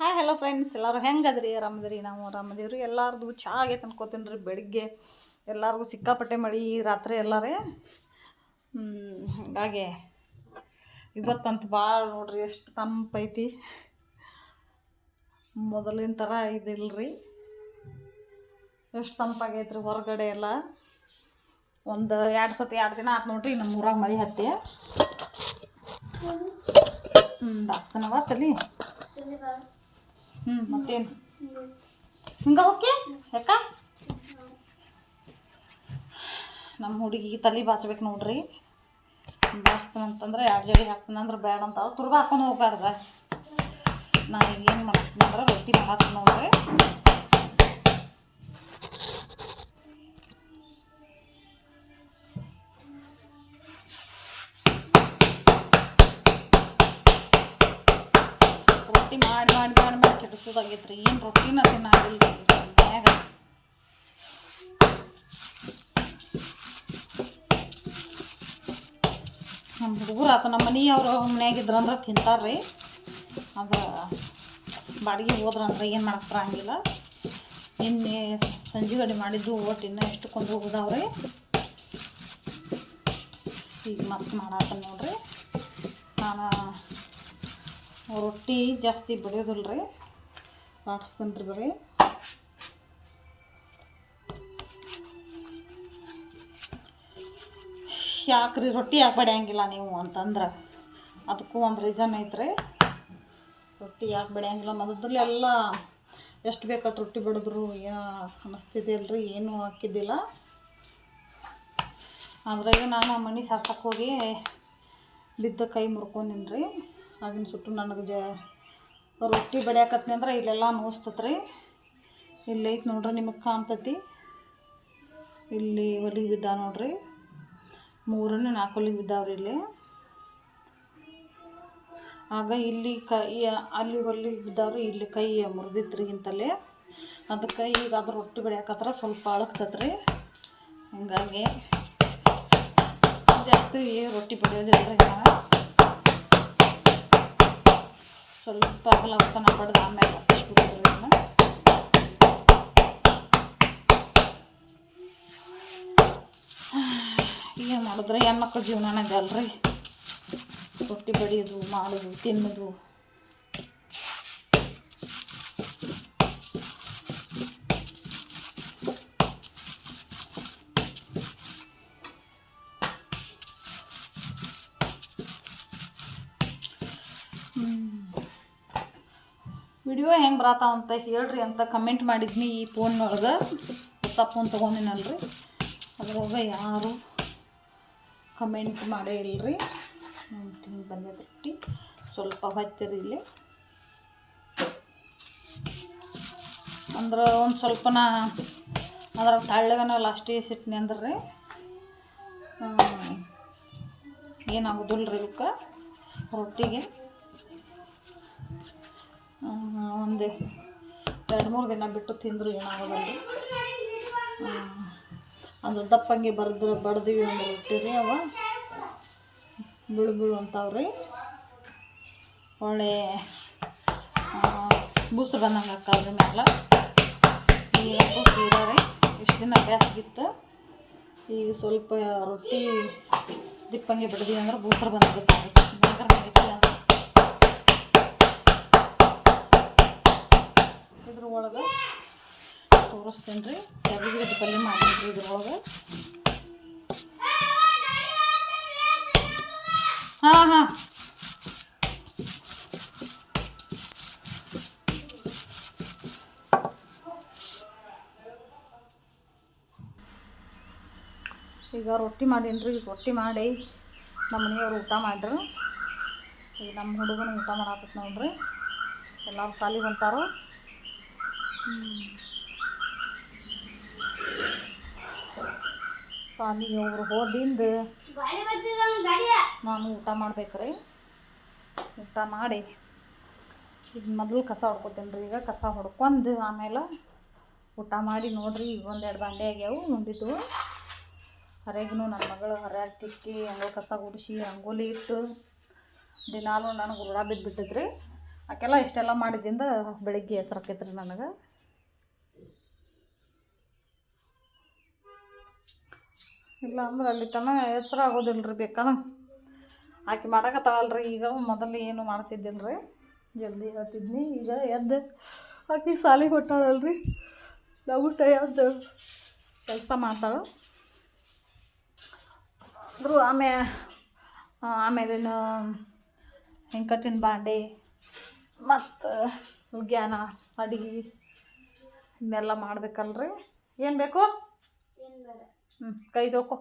Hi hello friends, ಎಲ್ಲರೂ ಹೆಂಗದ್ರಿ? ಆರಾಮದ್ರಿ? ನಾವು ಆರಾಮದೀವ್ರಿ. ಎಲ್ಲಾರ್ದು ಚಾ ಆಗೈತೆ ಅನ್ಕೋತೀನಿ ರೀ. ಬೆಳಿಗ್ಗೆ ಎಲ್ಲರಿಗೂ ಸಿಕ್ಕಾಪಟ್ಟೆ ಮಳೆ ರಾತ್ರಿ ಎಲ್ಲರೇ. ಹಾಗಾಗಿ ಇವತ್ತಂತೂ ಭಾಳ ನೋಡ್ರಿ ಎಷ್ಟು ತಂಪೈತಿ. ಮೊದಲಿನ ಥರ ಇದಿಲ್ರಿ, ಎಷ್ಟು ತಂಪಾಗೈತ್ರಿ ಹೊರಗಡೆ ಎಲ್ಲ. ಒಂದು 2 ದಿನ ಆಯ್ತು ನೋಡ್ರಿ ನಮ್ಮ ಊರಾಗ ಮಳೆ ಹತ್ತಿ. ದಾಸ್ತಾನವ ತಲಿ. ಮತ್ತೇನು ಹಿಂಗೆ ಹೋಗಿ ಯಾಕ ನಮ್ಮ ಹುಡುಗಿಗೆ ತಲೆ ಬಾಚ್ಬೇಕು ನೋಡ್ರಿ. ಬಾಚ್ತಾನಂತಂದ್ರೆ 2 ಜಡಿ ಹಾಕ್ತಾನಂದ್ರೆ ಬೇಡ ಅಂತ ತುರ್ಗ ಹಾಕೊಂಡು ಹೋಗ್ಬಾರ್ದ. ನಾನು ಈಗ ಏನು ಮಾಡ್ತೀನಿ ಅಂದ್ರೆ ರೊಟ್ಟಿ ಮಾಡತ್ತೀನಿ ನೋಡ್ರಿ. ರೊಟ್ಟಿ ಮಾಡಿ ಮಾಡಿ ಮಾಡಿ ಮಾಡಿ ಕೆಡಿಸೋದಾಗೈತ್ರಿ. ಏನು ರೊಟ್ಟಿನ ತಿನ್ನಾಗಿಲ್ಲ ಮನ್ಯಾಗ. ನಮ್ಮ ಹುಡುಗರು ಆತ ನಮ್ಮ ಮನೆಯವ್ರು ಮನ್ಯಾಗಿದ್ರಂದ್ರೆ ತಿಂತಾರ್ರಿ. ಅದು ಬಾಡಿಗೆ ಹೋದ್ರಂದ್ರೆ ಏನು ಮಾಡಕ್ಕೆ ಬರಂಗಿಲ್ಲ. ನಿನ್ನೆ ಸಂಜೆ ಗಡಿ ಮಾಡಿದ್ದು ಒಟ್ಟು ಇನ್ನೂ ಎಷ್ಟಕ್ಕೊಂದು ಹೋಗಿದಾವ್ರಿ. ಈಗ ಮತ್ತೆ ಮಾಡಾಕ ನೋಡ್ರಿ. ನಾನು ರೊಟ್ಟಿ ಜಾಸ್ತಿ ಬಡಿಯೋದಿಲ್ಲ ರೀ, ಬಾಡಿಸ್ತೀನಿ ರೀ ಬರೀ. ಯಾಕ್ರಿ ರೊಟ್ಟಿ ಯಾಕೆ ಬಡಿಯಂಗಿಲ್ಲ ನೀವು ಅಂತಂದ್ರೆ ಅದಕ್ಕೂ ಒಂದು ರೀಸನ್ ಐತ್ರಿ. ರೊಟ್ಟಿ ಯಾಕೆ ಬಡಿಯಂಗಿಲ್ಲ ಮೊದಲೆಲ್ಲ ಎಷ್ಟು ಬೇಕಾದ ರೊಟ್ಟಿ ಬಡಿದ್ರು ಏನೋ ಅನ್ನಿಸ್ತಿದ್ದಿಲ್ಲ, ಏನೂ ಹಾಕಿದ್ದಿಲ್ಲ. ಅದ್ರಾಗೆ ನಾನು ಮನೆ ಸಾರ್ಸಕ್ಕೆ ಹೋಗಿ ಬಿದ್ದ ಕೈ ಮುರ್ಕೊಂಡಿನಿ ರೀ. ಆಗಿನ ಸುಟ್ಟು ನನಗೆ ರೊಟ್ಟಿ ಬಡಿಯಾಕತ್ನಿ ಅಂದ್ರೆ ಇಲ್ಲೆಲ್ಲ ನೋಸ್ತತ್ರಿ. ಇಲ್ಲೈತೆ ನೋಡ್ರಿ, ನಿಮಗೆ ಕಾಣ್ತತಿ. ಇಲ್ಲಿ ಒಲಿಗೆ ಬಿದ್ದ ನೋಡ್ರಿ, 3-4 ಒಲಿಗೆ ಬಿದ್ದಾವ್ರಿ ಇಲ್ಲಿ. ಆಗ ಇಲ್ಲಿ ಅಲ್ಲಿ ಒಲಿಗೆ ಬಿದ್ದಾವ್ರಿ, ಇಲ್ಲಿ ಕೈ ಮುರಿದಿತ್ರಿ ಇಂತಲೇ. ಅದಕ್ಕೆ ಈಗ ಅದ್ರ ರೊಟ್ಟಿ ಬಡಿಯಾಕತ್ರ ಸ್ವಲ್ಪ ಅಳಕ್ತತ್ರಿ. ಹಂಗಾಗಿ ಜಾಸ್ತಿ ರೊಟ್ಟಿ ಬಡಿಯೋದಿಲ್ಲ ರೀ. ನಾನು ಸ್ವಲ್ಪ ಅಗಲವತನ ಬಡ್ದು ಆಮೇಲೆ ಹತ್ತಿಸ್ಬಿಟ್ಟಿದ್ರಿ ಇದನ್ನ. ಏನು ಮಾಡಿದ್ರೆ ಹೆಣ್ಮಕ್ಳ ಜೀವನನಾಗ ಅಲ್ರಿ ರೊಟ್ಟಿ ಬಡಿಯೋದು, ಮಾಡೋದು, ತಿನ್ನೋದು. ವಿಡಿಯೋ ಹೆಂಗೆ ಬರತ್ತಾವ ಅಂತ ಹೇಳ್ರಿ ಅಂತ ಕಮೆಂಟ್ ಮಾಡಿದ್ನಿ. ಈ ಫೋನ್ನೊಳಗೆ ಹೊಸ ಫೋನ್ ತೊಗೊಂಡಿನಲ್ರಿ, ಅದ್ರೊಳಗೆ ಯಾರು ಕಮೆಂಟ್ ಮಾಡೇ ಇಲ್ಲರಿ. ಹಿಂಗೆ ಬಂದದ ರೊಟ್ಟಿ ಸ್ವಲ್ಪ ಹತ್ತಿರಿ ಇಲ್ಲಿ ಅಂದ್ರೆ ಒಂದು ಸ್ವಲ್ಪನ ಅದ್ರ ತಳ್ಳಗನ ಲಾಸ್ಟಿಗೆ ಸಿಟ್ನಿ ಅಂದ್ರೆ ಏನಾಗೋದಿಲ್ಲ ರೀ ಇವಕ್ಕೆ ರೊಟ್ಟಿಗೆ. ಒಂದು 2-3 ದಿನ ಬಿಟ್ಟು ತಿಂದರು ಏನಾಗೋದಲ್ರಿ. ಅದು ದಪ್ಪಂಗೆ ಬಡ್ದಿವಿ ಒಂದು ರೊಟ್ಟಿ ರೀ. ಅವ ಬೀಳು ಅಂತಾವ್ರಿ, ಒಳ್ಳೆ ಬೂಸು ಬಂದಂಗೆ ಹಾಕಲ್ರಿ ಮ್ಯಾಲ. ಈಗ ಸೀರೆ ಇಷ್ಟು ದಿನ ಬ್ಯಾಸ್ಗಿತ್ತು, ಈಗ ಸ್ವಲ್ಪ ರೊಟ್ಟಿ ದಿಪ್ಪಂಗೆ ಬಡ್ದಿವಿ ಅಂದ್ರೆ ಬೂಸರು ಬಂದಿರ್ತಾರೆ. ಭಯಂಕರ ನಡೀತಿಲ್ಲ ಅಂದ್ರೆ ಇದ್ರೊಳಗೆ ತೋರಿಸ್ತೀನಿ ರೀ. ಕ್ಯಾಬೇಜ್ ಪಲ್ಯ ಮಾಡಿದ್ರಿ ಇದ್ರೊಳಗೆ. ಹಾಂ ಈಗ ರೊಟ್ಟಿ ಮಾಡೀನಿ. ರೊಟ್ಟಿ ಮಾಡಿ ನಮ್ಮ ಮನೆಯವ್ರು ಊಟ ಮಾಡ್ರು. ಈಗ ನಮ್ಮ ಹುಡುಗನ ಊಟ ಮಾಡಾಕತ್ ನೋಡ್ರಿ. ಎಲ್ಲರೂ ಸಾಲಿಗೆ ಹೊಂಟಾರು. ಸಾಲಿಗೆ ಅವರು ಹೋದಿಂದ ನಾನು ಊಟ ಮಾಡ್ಬೇಕ್ರಿ. ಊಟ ಮಾಡಿ ಈಗ ಮೊದಲು ಕಸ ಹೊಡ್ಕೊತೀನಿ ರೀ. ಈಗ ಕಸ ಹೊಡ್ಕೊಂಡು ಆಮೇಲೆ ಊಟ ಮಾಡಿ ನೋಡ್ರಿ. ಈಗ 1-2 ಬಾಂಡೆ ಆಗ್ಯಾವು ಮುಂದಿದ್ದು. ಹೊರಗೂ ನನ್ನ ಮಗಳು ಹೊರಗೆ ತಿಕ್ಕಿ ಅಂಗಳ ಕಸ ಗುಡಿಸಿ ರಂಗೋಲಿ ಇಟ್ಟು ದಿನಾಲು ನನಗೆ ರೂಢ ಬಿದ್ದುಬಿಟ್ಟಿದ್ರಿ. ಆಕೆಲ್ಲ ಇಷ್ಟೆಲ್ಲ ಮಾಡಿದ್ದಿಂದ ಬೆಳಿಗ್ಗೆ ಹೆಸ್ರಾಕೈತ್ರಿ ನನಗೆ. ಇಲ್ಲ ಅಂದ್ರೆ ಅಲ್ಲಿ ತನಕ ಎಚ್ಚರ ಆಗೋದಿಲ್ಲ ರೀ. ಬೇಕಾದ್ರೆ ಆಕೆ ಮಾಡಕತ್ತಾಳಲ್ರಿ. ಈಗ ಮೊದಲು ಏನು ಮಾಡ್ತಿದ್ದಿಲ್ಲ ರೀ, ಜಲ್ದಿ ಹೇಳ್ತಿದ್ನಿ. ಈಗ ಎದ್ದು ಆಕೆ ಸಾಲಿಗೆ ಹೊಟ್ಟಾಳಲ್ರಿ, ನಾವು ಎದ್ದು ಕೆಲಸ ಮಾಡ್ತಾಳೆ. ಅಂದರೂ ಆಮೇಲಿನ ಹಿಂಗೆ ಕಟ್ಟಿನ ಬಾಂಡೆ ಮತ್ತು ಉಗ್ಯಾನ ಅಡುಗೆ ಇನ್ನೆಲ್ಲ ಮಾಡ್ಬೇಕಲ್ರಿ. ಏನು ಬೇಕು? ಕೈ ತೊಳ್ಕೊ.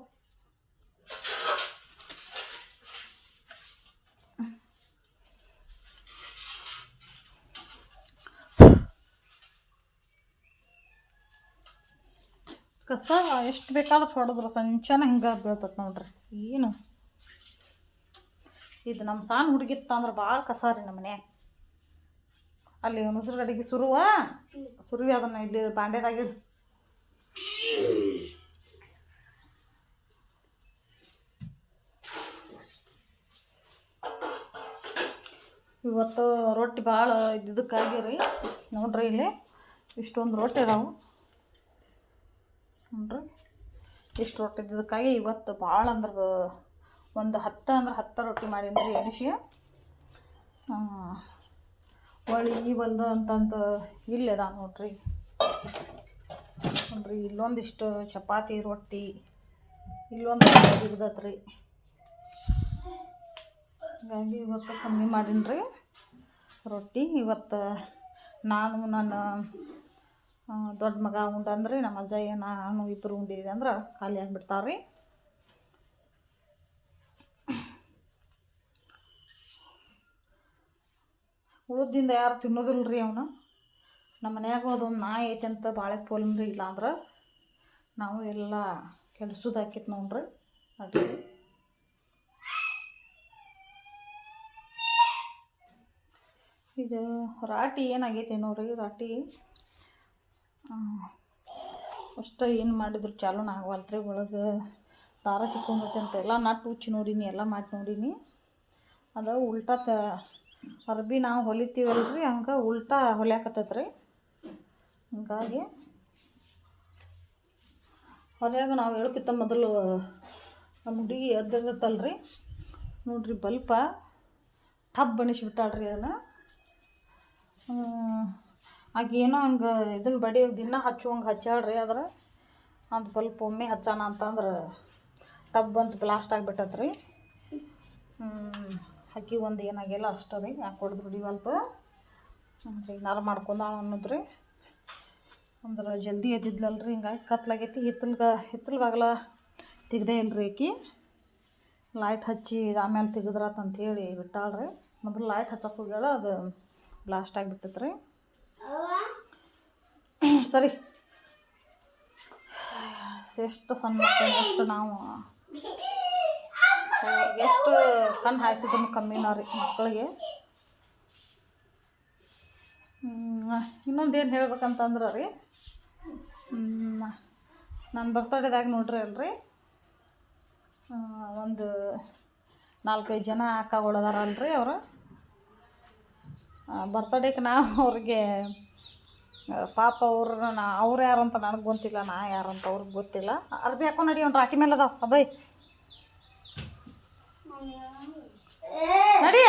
ಕಸ ಎಷ್ಟು ಬೇಕಾದ್ರೂ ಹೊಡೆದ್ರು ಸಂಚನ ಹಿಂಗೆ ಬೀಳ್ತದೆ ನೋಡ್ರಿ. ಏನು ಇದು ನಮ್ಮ ಸಣ್ಣ ಹುಡುಗಿತ್ತು ಅಂದ್ರೆ ಭಾಳ ಕಸ ರೀ ನಮ್ಮ ಮನ್ಯಾಗ. ಅಲ್ಲಿ ಮುಸುರು ಗಡಿಗೆ ಸುರುವಿ ಅದನ್ನು ಇಲ್ಲಿ ಬಾಂಡೆದಾಗಿಡು. ಇವತ್ತು ರೊಟ್ಟಿ ಭಾಳ ಇದಕ್ಕಾಗಿರಿ ನೋಡ್ರಿ. ಇಲ್ಲಿ ಇಷ್ಟೊಂದು ರೊಟ್ಟಿ ಅದಾವು ನೋಡ್ರಿ. ಇಷ್ಟು ರೊಟ್ಟಿ ಇದ್ದಕ್ಕಾಗಿ ಇವತ್ತು ಭಾಳ ಅಂದ್ರೆ ಒಂದು 10 ರೊಟ್ಟಿ ಮಾಡೀನಿ ರೀ ಎನಿಸಿ. ಹೊಳಿ ಬಂದು ಅಂತಂತ ಇಲ್ಲದ ನೋಡ್ರಿ. ಇಲ್ಲೊಂದಿಷ್ಟು ಚಪಾತಿ ರೊಟ್ಟಿ, ಇಲ್ಲೊಂದು ಇರ್ತೈತ್ರಿ. ಹಾಗಾಗಿ ಇವತ್ತು ಕಮ್ಮಿ ಮಾಡೀನಿ ರೀ ರೊಟ್ಟಿ. ಇವತ್ತು ನಾನು ನನ್ನ ದೊಡ್ಡ ಮಗ ಉಂಡಂದ್ರೆ ನಮ್ಮ ಅಜ್ಜಯ್ಯ ನಾನು ಇಬ್ಬರು ಉಂಡಿದ್ವಿ ಅಂದ್ರೆ ಖಾಲಿ ಆಗಿಬಿಡ್ತಾವೆ ರೀ. ಉಳಿದಿಂದ ಯಾರು ತಿನ್ನೋದಿಲ್ಲ ರೀ ಅವನು. ನಮ್ಮ ಮನ್ಯಾಗ ಅದೊಂದು ನಾಯಿ ಐತೆ ಅಂತ ಭಾಳ ಪೋಲನ್ರಿ. ಇಲ್ಲ ಅಂದ್ರೆ ನಾವು ಎಲ್ಲ ಕೆಲ್ಸದ ಹಾಕಿತ್ತು ನೋಡ್ರಿ ಅಡುಗೆ. ಇದು ರಾಟಿ ಏನಾಗೈತೆ ನೋಡ್ರಿ. ರಾಟಿ ಅಷ್ಟು ಏನು ಮಾಡಿದ್ರು ಚಾಲೂನ ಆಗವಲ್ತ್ರಿ. ಒಳಗೆ ದಾರ ಸಿಕ್ಕೊಂಡೈತೆ ಅಂತ ಎಲ್ಲ ನಟ್ಟು ಹುಚ್ಚಿ ನೋಡೀನಿ, ಎಲ್ಲ ಮಾಡಿ ನೋಡೀನಿ. ಅದು ಉಲ್ಟಾ ಅರ್ಬಿ ನಾವು ಹೊಲಿತೀವಲ್ರಿ, ಹಂಗೆ ಉಲ್ಟಾ ಹೊಲಿಯಾಕತ್ತೈತ್ರಿ. ಹಂಗಾಗಿ ಹೊಲಿಯಾಗ ನಾವು ಹೇಳಕ್ಕಿಂತ ಮೊದಲು ನಮ್ಮ ಹುಡುಗಿ ಎದ್ದಿರ್ತೈತಲ್ರಿ ನೋಡ್ರಿ, ಬಲ್ಪ ಟಬ್ ಬಣಿಸ್ಬಿಟ್ಟಾಳ್ರಿ. ಅದನ್ನು ಆಗೇನೋ ಹಂಗೆ ಇದನ್ನು ಬಡಿ ದಿನ ಹಚ್ಚುವಂಗೆ ಹಚ್ಚಾಳ್ರಿ. ಆದ್ರೆ ಅದು ಬಲ್ಪ್ ಒಮ್ಮೆ ಹಚ್ಚಾನ ಅಂತಂದ್ರೆ ಟಬ್ ಅಂತ ಬ್ಲಾಸ್ಟ್ ಆಗಿಬಿಟ್ಟತ್ರಿ. ಹಾಕಿ ಒಂದು ಏನಾಗಿಲ್ಲ ಅಷ್ಟು ರೀ. ಯಾಕೆ ಹೊಡೆದು ಬಿಡಿವಲ್ಪ ಏನಾರು ಮಾಡ್ಕೊಂಡ ಅನ್ನೋದ್ರಿ. ಅಂದ್ರೆ ಜಲ್ದಿ ಎದ್ದಿದ್ಲಲ್ರಿ, ಹಿಂಗಾಗಿ ಕತ್ಲಾಗೈತಿ. ಹಿತ್ತಲ ಬಾಗಲ ತೆಗ್ದೇ ಇಲ್ರಿ ಆಕಿ. ಲೈಟ್ ಹಚ್ಚಿ ಆಮೇಲೆ ತೆಗೆದ್ರಾತಂತೇಳಿ ಬಿಟ್ಟಾಳ್ರಿ. ಮೊದಲು ಲೈಟ್ ಹಚ್ಚಕ್ಕೆ ಹೋಗ್ಯಾಳ, ಅದು ಬ್ಲಾಸ್ಟ್ ಆಗಿಬಿಟ್ಟತ್ರಿ. ಸರಿ, ಎಷ್ಟು ಸಣ್ಣ ಮಕ್ಕಳು ಎಷ್ಟು ನಾವು ಎಷ್ಟು ಕಣ್ಣು ಹಾಯಿಸಿದ್ರು ಕಮ್ಮಿನ ರೀ ಮಕ್ಕಳಿಗೆ. ಇನ್ನೊಂದೇನು ಹೇಳ್ಬೇಕಂತಂದ್ರೆ ರೀ, ನನ್ನ ಬರ್ತಡೇದಾಗ ನೋಡ್ರಿ ಅಲ್ರಿ, ಒಂದು 4-5 ಜನ ಅಕ್ಕಗಳದಾರಲ್ರಿ. ಅವರು ಬರ್ತಡೇಗೆ ನಾವು ಅವ್ರಿಗೆ ಪಾಪ ಅವ್ರು ಯಾರು ಅಂತ ನನಗೆ ಗೊತ್ತಿಲ್ಲ, ನಾ ಯಾರಂತ ಅವ್ರಿಗೆ ಗೊತ್ತಿಲ್ಲ. ಅರ್ಬಿ ಹಾಕೊಂಡು ನಡಿ, ಅವ್ನು ರಾಟಿ ಮೇಲೆ ಅದಾವ ಅಬ್ಬಯ್ ನಡಿಯ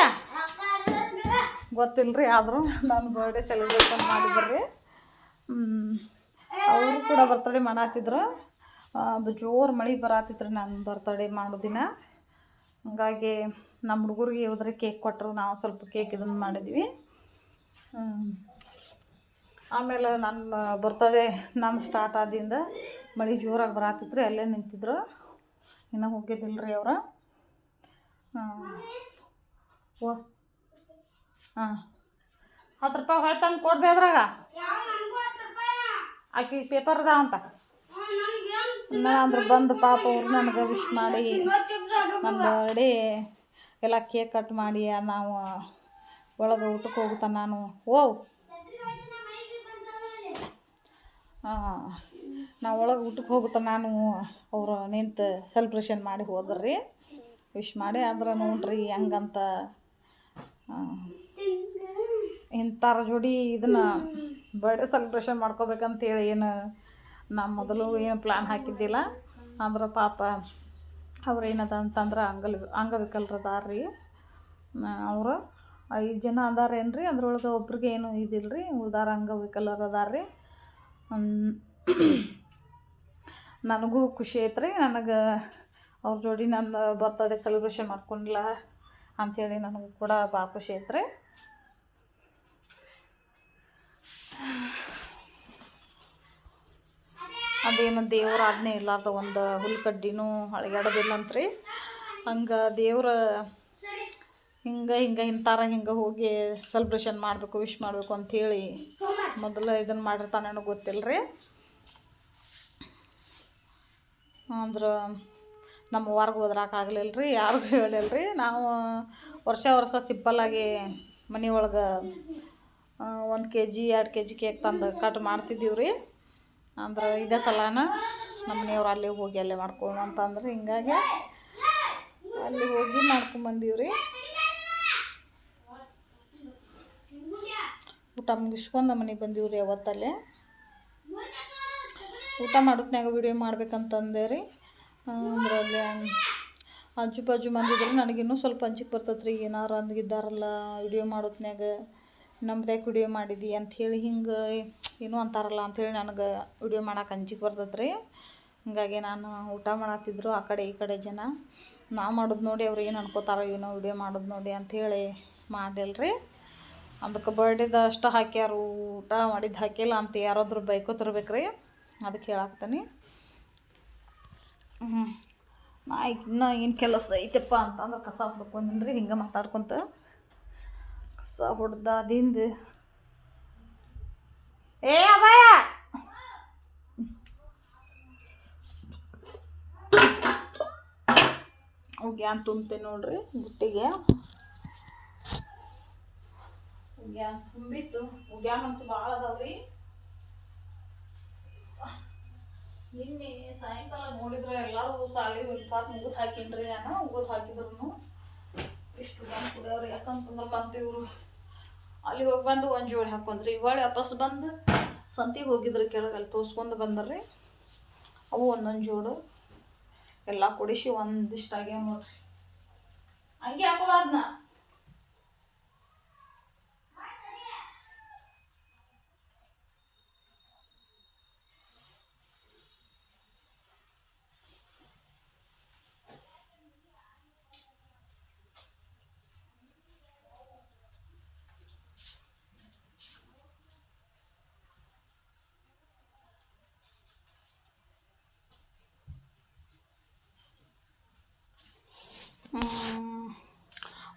ಗೊತ್ತಿಲ್ಲ ರೀ. ಆದರೂ ನಾನು ಬರ್ಡೇ ಸೆಲೆಬ್ರೇಷನ್ ಮಾಡಿದ್ರಿ. ಅವರು ಕೂಡ ಬರ್ತಡೇ ಮಾಡತ್ತಿದ್ರು. ಅದು ಜೋರು ಮಳೆ ಬರತ್ತಿತ್ತು ರೀ ನಾನು ಬರ್ತಡೇ ಮಾಡೋ ದಿನ. ಹಂಗಾಗಿ ನಮ್ಮ ಹುಡುಗರಿಗೆ ಹೋದ್ರೆ ಕೇಕ್ ಕೊಟ್ಟರು, ನಾವು ಸ್ವಲ್ಪ ಕೇಕ್ ಇದನ್ನು ಮಾಡಿದ್ವಿ. ಆಮೇಲೆ ನನ್ನ ಬರ್ತಡೇ ನಾನು ಸ್ಟಾರ್ಟ್ ಆದಿಂದ ಮಳೆ ಜೋರಾಗಿ ಬರತ್ತಿತ್ತು ರೀ. ಅಲ್ಲೇ ನಿಂತಿದ್ರು, ಇನ್ನೂ ಹೋಗಿದ್ದಿಲ್ಲ ರೀ ಅವ್ರು. ಓ 10 ರೂಪಾಯಿ ಹೊಳ್ತಂದು ಕೊಡ್ಬೇ ಅದ್ರಾಗ ಆಕಿ ಪೇಪರ್ ಅದಾವ ಅಂತ ಅಂದ್ರೆ ಬಂದು ಪಾಪ ಅವ್ರು ನನಗೆ ವಿಶ್ ಮಾಡಿ ನನ್ನ ಬರ್ಡೇ ಎಲ್ಲ ಕೇಕ್ ಕಟ್ ಮಾಡಿ ನಾವು ಒಳಗೆ ಊಟಕ್ಕೆ ಹೋಗ್ತಾ ನಾನು ನಾವು ಒಳಗೆ ಊಟಕ್ಕೆ ಹೋಗುತ್ತಾ ನಾನು ಅವರು ನಿಂತು ಸೆಲೆಬ್ರೇಷನ್ ಮಾಡಿ ಹೋದ್ರಿ, ವಿಶ್ ಮಾಡಿ. ಆದ್ರೆ ನೋಡ್ರಿ ಹೆಂಗಂತ ಇಂಥರ ಜೋಡಿ ಇದನ್ನು ಬರ್ಡೇ ಸೆಲೆಬ್ರೇಷನ್ ಮಾಡ್ಕೋಬೇಕಂತೇಳಿ ಏನು ನಾನು ಮೊದಲು ಏನು ಪ್ಲ್ಯಾನ್ ಹಾಕಿದ್ದಿಲ್ಲ. ಅಂದ್ರೆ ಪಾಪ ಅವ್ರು ಏನದ ಅಂತಂದ್ರೆ ಅಂಗವಿಕಲರದಾರ ರೀ. ಅವರು 5 ಜನ ಅದಾರೇನು ರೀ, ಅದ್ರೊಳಗೆ ಒಬ್ರಿಗೆ ಏನು ಇದಿಲ್ಲ ರೀ, ಉಳ್ದಾರ ಅಂಗವಿಕಲರು ಅದಾರ ರೀ. ನನಗೂ ಖುಷಿ ಐತೆ ರೀ. ನನಗೆ ಅವ್ರ ಜೋಡಿ ನನ್ನ ಬರ್ತ್ಡೇ ಸೆಲೆಬ್ರೇಷನ್ ಮಾಡ್ಕೊಂಡಿಲ್ಲ ಅಂಥೇಳಿ ನನಗೂ ಕೂಡ ಭಾಳ ಖುಷಿ ಐತೆ ರೀ. ಅದೇನು ದೇವ್ರ ಆಜ್ಞೆ ಇರ್ಲಾರ್ದ ಒಂದು ಹುಲ್ಕಡ್ಡಿನೂ ಅಳಗ್ಯಾಡೋದಿಲ್ಲ ಅಂತ್ರಿ. ಹಂಗೆ ದೇವ್ರ ಹಿಂಗೆ ಹಿಂಗೆ ಹೋಗಿ ಸೆಲೆಬ್ರೇಷನ್ ಮಾಡಬೇಕು, ವಿಶ್ ಮಾಡಬೇಕು ಅಂಥೇಳಿ ಮೊದಲು ಇದನ್ನು ಮಾಡಿರ್ತಾನೆ ನನಗೆ ಗೊತ್ತಿಲ್ಲ ರೀ. ಅಂದ್ರೆ ನಮ್ಮ ವಾರ್ಗೆ ಹೋದ್ರಾಕಾಗಲಿಲ್ಲ ರೀ, ಯಾರಿಗೂ ಹೇಳಿಲ್ಲ ರೀ. ನಾವು ವರ್ಷ ಸಿಂಪಲ್ಲಾಗಿ ಮನೆ ಒಳಗೆ 1 kg 2 kg ಕೇಕ್ ತಂದು ಕಟ್ ಮಾಡ್ತಿದ್ದೀವಿ ರೀ. ಅಂದ್ರೆ ಇದೇ ಸಲನ ನಮ್ಮ ಮನೆಯವ್ರು ಅಲ್ಲಿ ಹೋಗಿ ಅಲ್ಲೇ ಮಾಡ್ಕೊಳ್ಳೋಣ ಅಂತಂದ್ರೆ ಹಿಂಗಾಗಿ ಅಲ್ಲಿ ಹೋಗಿ ಮಾಡ್ಕೊಂಬಂದೀವಿ ರೀ. ಊಟ ಮುಗಿಸ್ಕೊಂಡು ಮನೆಗೆ ಬಂದೀವಿ ರೀ. ಅವತ್ತಲ್ಲೇ ಊಟ ಮಾಡೋತ್ನಾಗ ವಿಡಿಯೋ ಮಾಡ್ಬೇಕಂತಂದೆ ರೀ. ಅಂದ್ರೆ ಅಲ್ಲಿ ಆಜು ಬಾಜು ಮಂದಿದ್ರೆ ನನಗಿನ್ನೂ ಸ್ವಲ್ಪ ಅಂಜಿಕೆ ಬರ್ತೈತೆ ರೀ. ಏನಾರು ಅಂದಿದ್ದಾರಲ್ಲ ವಿಡಿಯೋ ಮಾಡೋತ್ನಾಗ, ನಮ್ದ್ಯಾಕೆ ವಿಡಿಯೋ ಮಾಡಿದ್ದು ಅಂಥೇಳಿ ಹಿಂಗೆ ಏನೋ ಅಂತಾರಲ್ಲ ಅಂಥೇಳಿ ನನಗೆ ವಿಡಿಯೋ ಮಾಡೋಕೆ ಅಂಜಿಕೆ ಬರ್ತೈತೆ ರೀ. ಹೀಗಾಗಿ ನಾನು ಊಟ ಮಾಡತ್ತಿದ್ರು ಆ ಕಡೆ ಈ ಕಡೆ ಜನ, ನಾವು ಮಾಡೋದು ನೋಡಿ ಅವ್ರು ಏನು ಅನ್ಕೋತಾರೋ ಏನೋ ವಿಡಿಯೋ ಮಾಡೋದು ನೋಡಿ ಅಂಥೇಳಿ ಮಾಡಿಲ್ಲ ರೀ. ಅದಕ್ಕೆ ಬರ್ಡೇದ ಅಷ್ಟು ಹಾಕ್ಯಾರು, ಊಟ ಮಾಡಿದ್ದು ಹಾಕಿಲ್ಲ ಅಂತ ಯಾರಾದರೂ ಬೈಕೋತಿರ್ಬೇಕು ರೀ. ಅದಕ್ಕೆ ಹೇಳಾಕ್ತೀನಿ. ಇನ್ನೂ ಏನು ಕೆಲಸ ಐತಪ್ಪ ಅಂತಂದ್ರೆ ಕಸ ಹೊಡ್ಕೊಂಡ್ರಿ ರೀ. ಹಿಂಗೆ ಮಾತಾಡ್ಕೊತ ಕಸ ಹೊಡ್ದಾದಿಂದ ಅಭಯ ಉಗ್ಯಾನ್ ತುಂಬ್ತೇನೆ ನೋಡ್ರಿ ಬುಟ್ಟಿಗೆ. ಉಗ್ಯಾನ್ ತುಂಬಿಟ್ಟು ಉಗ್ಯಾನ್ ಅಂತೂ ಭಾಳ ಅದಾವ್ರಿ. ನಿನ್ನೆ ಸಾಯಂಕಾಲ ನೋಡಿದ್ರೆ ಎಲ್ಲರೂ ಸಾಲಿ ಪಾತ್ ಮುಗಿದು ಹಾಕಿನ್ರಿ. ನಾನು ಉಗಿದು ಹಾಕಿದ್ರು ಇಷ್ಟು ಬಂದು ಕುಡಿಯೋರು. ಯಾಕಂತಂದ್ರೆ ಮತ್ತೆ ಇವರು ಅಲ್ಲಿ ಹೋಗಿ ಬಂದು ಒಂದು ಜೋಡಿ ಹಾಕೊಂಡ್ರಿ, ಇವಾಗ ವಾಪಸ್ ಬಂದು ಸಂತಿಗೆ ಹೋಗಿದ್ರು ಕೆಳಗೆ, ಅಲ್ಲಿ ತೋರಿಸ್ಕೊಂಡು ಬಂದ್ರಿ. ಅವು ಒಂದೊಂದು ಜೋಡು ಎಲ್ಲ ಕುಡಿಸಿ ಒಂದಿಷ್ಟು ಆಗ್ಯಾವ ನೋಡ್ರಿ. ಹಂಗೆ ಹಾಕೋಬಾರ್ದನ್ನ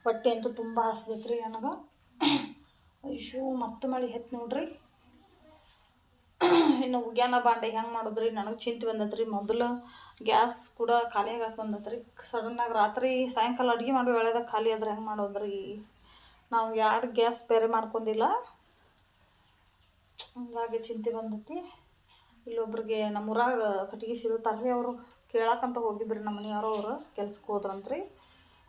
ಹೊಟ್ಟೆ ಅಂತೂ ತುಂಬ ಹಸ್ದೈತೆ ರೀ ನನಗೆ. ಅಯ್ಯೋ ಮತ್ತೆ ಮಳೆ ಹೆತ್ತು ನೋಡ್ರಿ. ಇನ್ನು ಉಗ್ಯಾನ ಬಾಂಡೆ ಹೆಂಗೆ ಮಾಡೋದ್ರಿ ನನಗೆ ಚಿಂತೆ ಬಂದೈತೆ ರೀ. ಮೊದಲು ಗ್ಯಾಸ್ ಕೂಡ ಖಾಲಿಯಾಗಿ ಬಂದೈತೆ ರೀ. ಸಡನ್ನಾಗಿ ರಾತ್ರಿ ಸಾಯಂಕಾಲ ಅಡುಗೆ ಮಾಡೋ ವೇಳೆದಾಗ ಖಾಲಿ ಆದ್ರೆ ಹೆಂಗೆ ಮಾಡೋದ್ರಿ. ನಾವು 2 ಗ್ಯಾಸ್ ಬೇರೆ ಮಾಡ್ಕೊಂಡಿಲ್ಲ, ಹಂಗಾಗಿ ಚಿಂತೆ ಬಂದೈತಿ. ಇಲ್ಲೊಬ್ರಿಗೆ ನಮ್ಮೂರಾಗ ಕಟ್ಟಿಗೆ ಸಿಗುತ್ತಾರೆ ರೀ, ಅವರು ಕೇಳಕ್ಕಂತ ಹೋಗಿದ್ರಿ ನಮ್ಮ ಮನೆಯವರು. ಅವರು ಕೆಲ್ಸಕ್ಕೆ ಹೋದ್ರಂತ್ರಿ.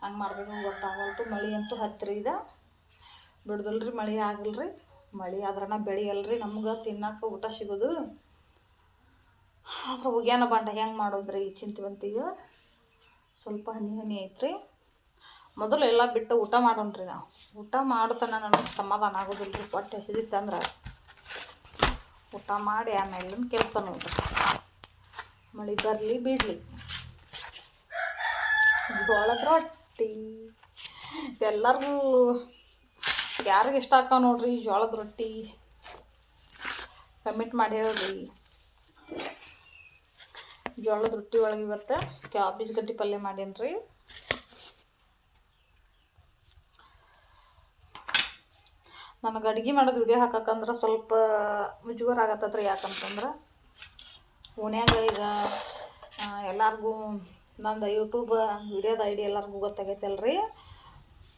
ಹಂಗೆ ಮಾಡ್ಬೇಕು ಗೊತ್ತಾಗಲ್ತು. ಮಳೆ ಅಂತೂ ಹತ್ತಿರ ಇದೆ, ಬಿಡ್ದಲ್ರಿ. ಮಳೆ ಆಗಿಲ್ರಿ. ಮಳೆ ಆದ್ರನ ಬೆಳೆಯಲ್ರಿ ನಮ್ಗೆ ತಿನ್ನಕ್ಕೆ ಊಟ ಸಿಗೋದು. ಆದ್ರೆ ಉಗ್ಯಾನ ಬಾಂಡೆ ಹೆಂಗೆ ಮಾಡೋದ್ರಿ ಚಿಂತೆವಂತಿಗೆ ಸ್ವಲ್ಪ ಹನಿ ಐತ್ರಿ. ಮೊದಲು ಎಲ್ಲ ಬಿಟ್ಟು ಊಟ ಮಾಡೋಣ್ರಿ. ನಾವು ಊಟ ಮಾಡ್ತಾನೆ ನನಗೆ ಸಮಾಧಾನ ಆಗೋದಿಲ್ಲ ರೀ. ಹೊಟ್ಟೆ ಹಸಿದಿತ್ತಂದ್ರೆ ಊಟ ಮಾಡಿ ಆಮೇಲೆ ಕೆಲಸ ನೋಡ್ರಿ. ಮಳೆ ಬರಲಿ ಬಿಡಲಿ. ಜೋಳದ ರೊಟ್ಟಿ ಎಲ್ಲರಿಗೂ ಯಾರಿಗೆ ಇಷ್ಟ ಆಗ್ತಾವ ನೋಡ್ರಿ ಜೋಳದ ರೊಟ್ಟಿ. ಕಮೆಂಟ್ ಮಾಡಿ ಹೇಳ್ರಿ. ಜೋಳದ ರೊಟ್ಟಿ ಒಳಗೆ ಇವತ್ತು ಕ್ಯಾಬೇಜ್ ಗಡ್ಡೆ ಪಲ್ಯ ಮಾಡೇನ್ರಿ. ನನಗೆ ಅಡುಗೆ ಮಾಡೋದು ವಿಡಿಯೋ ಹಾಕಕ್ಕಂದ್ರೆ ಸ್ವಲ್ಪ ಮುಜುಗರ ಆಗತ್ತತ್ರಿ. ಯಾಕಂತಂದ್ರೆ ಓಣ್ಯಾಗ ಈಗ ಎಲ್ಲರಿಗೂ ನಂದು ಯೂಟ್ಯೂಬ್ ವಿಡಿಯೋದ ಐಡಿ ಎಲ್ಲರಿಗೂ ಗೊತ್ತಾಗೈತಲ್ರಿ.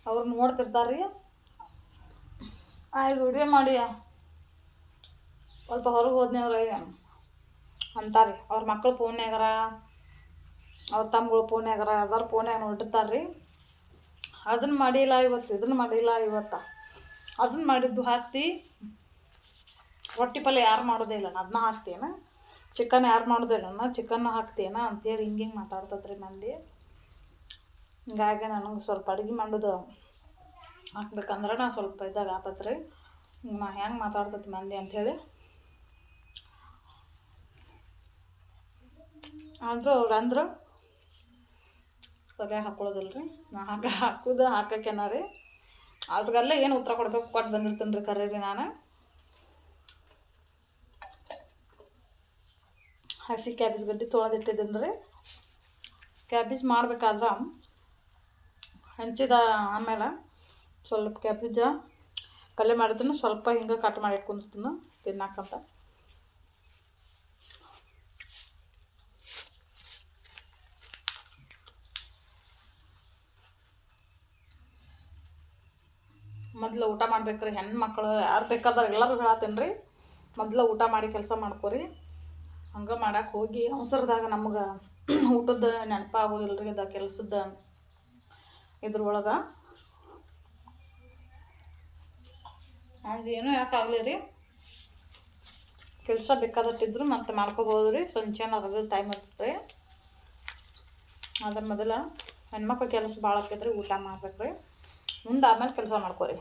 ಅವ್ರು ನೋಡ್ತಿರ್ತಾರೆ ರೀ. ವಿಡಿಯೋ ಮಾಡಿ ಸ್ವಲ್ಪ ಹೊರಗೆ ಹೋದ್ನಂದ್ರೆ ಅಂತಾರೆ ರೀ. ಅವ್ರ ಮಕ್ಕಳು ಫೋನ್ಯಾಗಾರ, ಅವ್ರ ತಮ್ಮಗಳು ಫೋನ್ಯಾಗಾರ, ಅದಾರ ಫೋನ್ಯಾಗ ನೋಡಿರ್ತಾರೆ ರೀ. ಅದನ್ನು ಮಾಡಿಲ್ಲ ಇವತ್ತು, ಇದನ್ನು ಮಾಡಿಲ್ಲ ಇವತ್ತು ಅದನ್ನ ಮಾಡಿದ್ದು ಹಾಕ್ತಿ. ರೊಟ್ಟಿ ಪಲ್ಯ ಯಾರು ಮಾಡೋದೇ ಇಲ್ಲ, ಅದನ್ನ ಹಾಕ್ತೇನ. ಚಿಕನ್ ಯಾರು ಮಾಡೋದೇ ಇಲ್ಲ, ಚಿಕನ್ನ ಹಾಕ್ತೇನ ಅಂತೇಳಿ ಹಿಂಗೆ ಮಾತಾಡ್ತದ್ರಿ ಮಂದಿ. ಹಿಂಗಾಗಿ ನನಗೆ ಸ್ವಲ್ಪ ಅಡುಗೆ ಮಾಡೋದು ಹಾಕ್ಬೇಕಂದ್ರೆ ನಾನು ಸ್ವಲ್ಪ ಇದ್ದಾಗ ಆಪತ್ರಿ. ನಾ ಹೆಂಗೆ ಮಾತಾಡ್ತೈತಿ ಮಂದಿ ಅಂಥೇಳಿ. ಆದರೂ ಅವ್ರು ಅಂದ್ರೆ ಸರಿಯಾಗಿ ಹಾಕ್ಕೊಳ್ಳೋದಿಲ್ಲ ರೀ. ನಾ ಹಾಕೋಕೇನ ರೀ. ಅವ್ರಿಗೆಲ್ಲ ಏನು ಉತ್ತರ ಕೊಡ್ಬೇಕು ಕೊಟ್ಟು ಬಂದಿರ್ತೀನಿ ರೀ. ಕರೆ ರೀ ನಾನು ಹಸಿ ಕ್ಯಾಬೇಜ್ ಗಡ್ಡೆ ತೊಳೆದಿಟ್ಟಿದ್ದೀನಿ ರೀ. ಕ್ಯಾಬೇಜ್ ಮಾಡ್ಬೇಕಾದ್ರೆ ಹಂಚಿದ ಆಮೇಲೆ ಸ್ವಲ್ಪ ಕ್ಯಾಬೇಜ ಪಲ್ಯ ಮಾಡಿದ್ರು ಸ್ವಲ್ಪ ಹಿಂಗೆ ಕಟ್ ಮಾಡಿ ಇಟ್ಕೊಂಡಿರ್ತೀನಿ ತಿನ್ನಕ್ಕಂತ. ಮೊದಲು ಊಟ ಮಾಡ್ಬೇಕ್ರಿ ಹೆಣ್ಮಕ್ಳು ಯಾರು ಬೇಕಾದ್ರೆ ಎಲ್ಲರೂ ಹೇಳತ್ತೀನಿ ರೀ. ಮೊದಲು ಊಟ ಮಾಡಿ ಕೆಲಸ ಮಾಡ್ಕೊರಿ. ಹಂಗೆ ಮಾಡಕ್ಕೆ ಹೋಗಿ ಅವಸರದಾಗ ನಮ್ಗೆ ಊಟದ ನೆನಪಾಗೋದಿಲ್ಲ ರೀ. ಅದು ಕೆಲಸದ ಇದ್ರೊಳಗೆ ಹಂಗೆ ಏನೂ ಯಾಕಾಗಲಿ ರೀ. ಕೆಲಸ ಬೇಕಾದಟ್ಟಿದ್ರು ಮತ್ತೆ ಮಾಡ್ಕೋಬೋದು ರೀ. ಸಂಜೆನ ಅದ್ರ ಟೈಮ್ ಇರ್ತದೆ. ಅದ್ರ ಮೊದಲು ಹೆಣ್ಮಕ್ಳು ಕೆಲಸ ಭಾಳ ಆಕೈತ್ರಿ. ಊಟ ಮಾಡ್ಬೇಕು ರೀ, ಮುಂದೆ ಆಮೇಲೆ ಕೆಲಸ ಮಾಡ್ಕೊರಿ.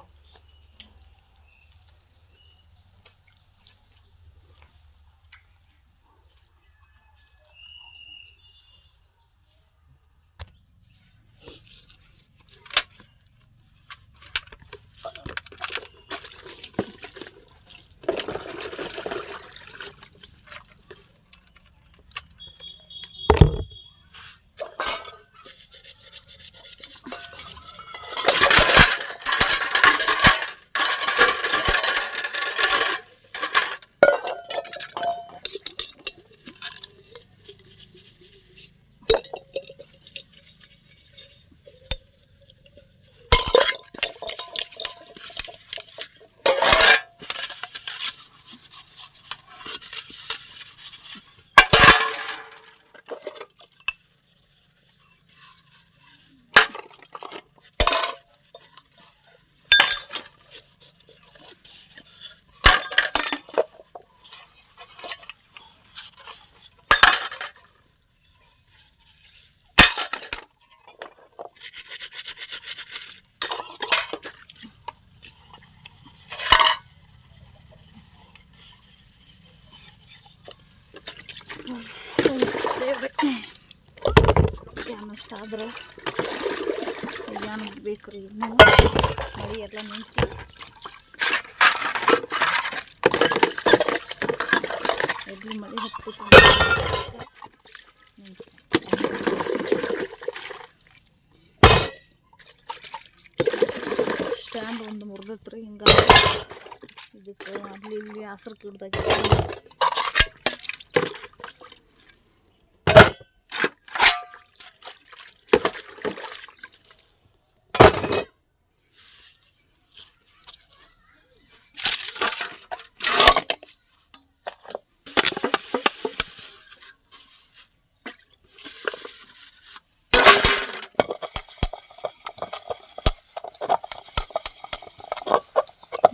ಅಷ್ಟಾದ್ರೆ ಏನು ಬೇಕು ರೀ. ಇನ್ನೂ ಮರಿ ಎಲ್ಲ ನಿಂತು ಎಲ್ಲಿ ಮರಿ ಹತ್ಬಿಟ್ಟು ಸ್ಟ್ಯಾಂಡ್ ಒಂದು ಮುರಿದತ್ತು ರೀ. ಹಿಂಗಾಗಿ ಇದಕ್ಕೆ ಅಲ್ಲಿ ಇಲ್ಲಿ ಹಸ್ರು ಕಿಡ್ದಾಗ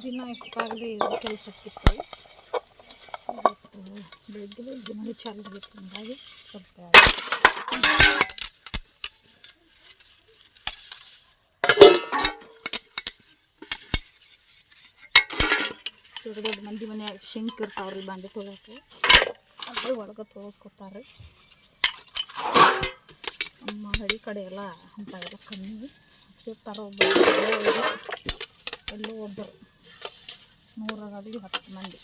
ದಿನ ಎಷ್ಟಾಗಲಿ ಕೆಲಸ ಸಿಗ್ತವೆ. ಬೆಳಗ್ಗೆ ದಿನ ಚಾಲು ಆಗುತ್ತೆ. ಹಂಗಾಗಿ ಸ್ವಲ್ಪ ದೊಡ್ಡ ದೊಡ್ಡ ಮಂದಿ ಮನ್ಯಾಗ ಶಿಂಕ್ ಇರ್ತಾವ್ರಿ ಬಾಂಡೆ ತೊಗೊಳಕ್ಕೆ. ಅದೇ ಒಳಗೆ ತೊಗೊಳ್ಕೊತಾರೆ. ನಮ್ಮ ಹಳ್ಳಿ ಕಡೆ ಎಲ್ಲ ಅಂತ ಎಲ್ಲ ಕಮ್ಮಿ ಸಿಗ್ತಾರೆ. ಒಬ್ಬರು ಎಲ್ಲೋ ಒಬ್ಬರು 100 10 ಮಂದಿ.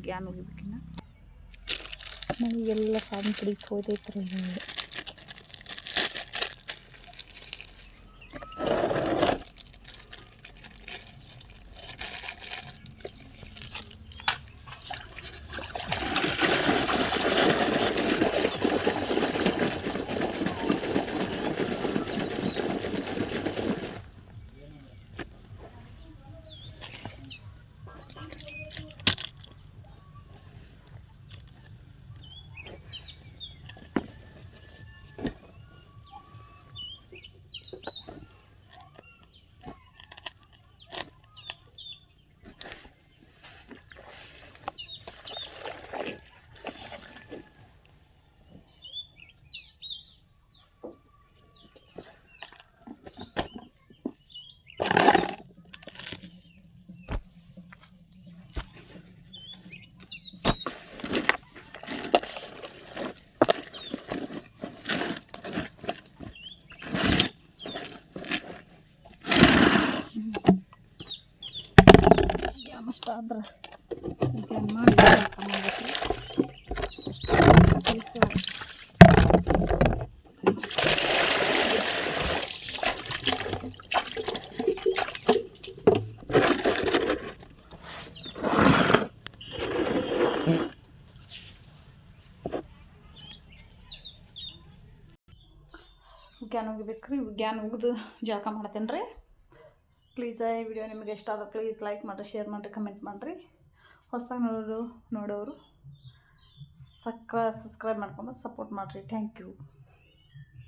ಗ್ಯಾನ್ ಹೋಗಿಬೇಕಿನ್ನ ನನಗೆಲ್ಲ ಸಾಧನ ಪುಡಿ ಹೋದೈತ್ರಿ. ಅಷ್ಟ ಆದ್ರೆ ಗ್ಯಾನ್ ಮಾಡಿ ಹಾಕೊಂಡ್ಬಿಟ್ರಿ ಅಷ್ಟು ಕೆಲಸ. ಗ್ಯಾನ್ ಹೋಗಿಬೇಕ್ರಿ. ಗ್ಯಾನ್ ಹೋಗಿದು ಜಳಕ ಮಾಡ್ತೇನೆ ರೀ. ಪ್ಲೀಸ್ ಈ ವಿಡಿಯೋ ನಿಮಗೆ ಇಷ್ಟ ಆದ್ರೆ ಪ್ಲೀಸ್ ಲೈಕ್ ಮಾಡಿರಿ, ಶೇರ್ ಮಾಡಿರಿ, ಕಮೆಂಟ್ ಮಾಡಿರಿ. ಹೊಸದಾಗಿ ನೋಡೋರು ಸಬ್ಸ್ಕ್ರೈಬ್ ಮಾಡ್ಕೊಂಡು ಸಪೋರ್ಟ್ ಮಾಡಿರಿ. Thank you.